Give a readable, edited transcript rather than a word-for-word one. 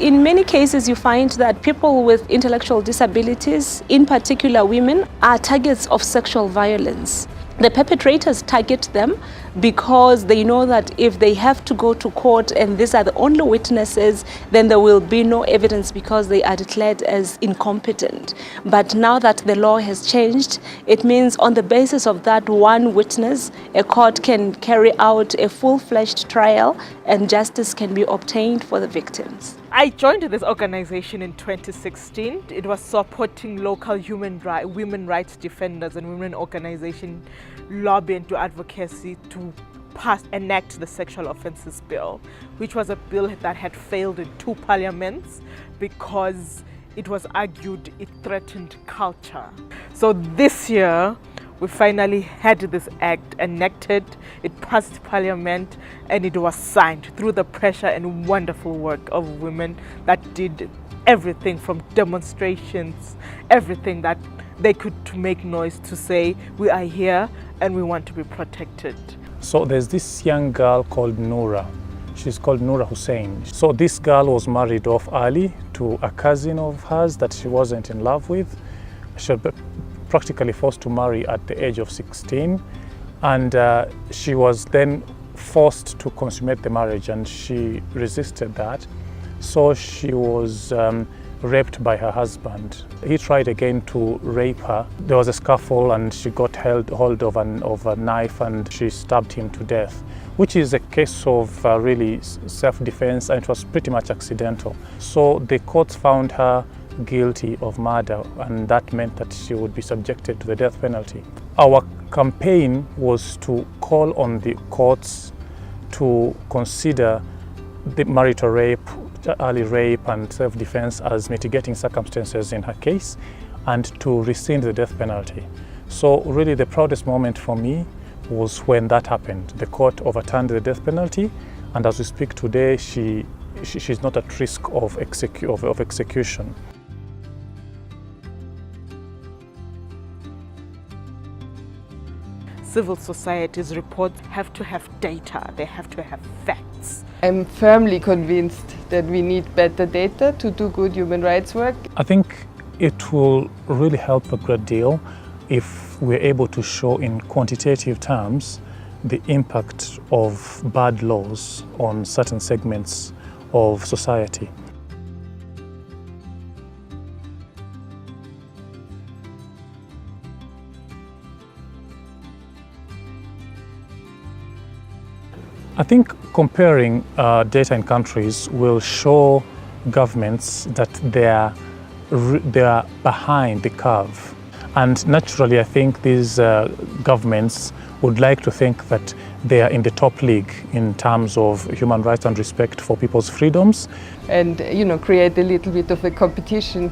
In many cases, you find that people with intellectual disabilities, in particular women, are targets of sexual violence. The perpetrators target them because they know that if they have to go to court and these are the only witnesses, then there will be no evidence because they are declared as incompetent. But now that the law has changed, it means on the basis of that one witness, a court can carry out a full-fledged trial and justice can be obtained for the victims. I joined this organization in 2016. It was supporting local women rights defenders and women organizations lobbying to advocacy to enact the Sexual Offences Bill, which was a bill that had failed in 2 parliaments because it was argued it threatened culture. So this year, we finally had this act enacted, it passed parliament, and it was signed through the pressure and wonderful work of women that did everything from demonstrations, everything that they could to make noise to say, we are here and we want to be protected. So there's this young girl called Noura. She's called Noura Hussein. So this girl was married off early to a cousin of hers that she wasn't in love with. She was practically forced to marry at the age of 16, and she was then forced to consummate the marriage, and she resisted that. So she was raped by her husband. He tried again to rape her. There was a scuffle and she got hold of a knife and she stabbed him to death, which is a case of really self-defense, and it was pretty much accidental. So the courts found her guilty of murder, and that meant that she would be subjected to the death penalty. Our campaign was to call on the courts to consider the marital rape, early rape and self-defense as mitigating circumstances in her case, and to rescind the death penalty. So really the proudest moment for me was when that happened. The court overturned the death penalty, and as we speak today, she's not at risk of execution. Civil society's reports have to have data, they have to have facts. I'm firmly convinced that we need better data to do good human rights work. I think it will really help a great deal if we're able to show in quantitative terms the impact of bad laws on certain segments of society. I think comparing data in countries will show governments that they are behind the curve. And naturally, I think these governments would like to think that they are in the top league in terms of human rights and respect for people's freedoms. And, create a little bit of a competition.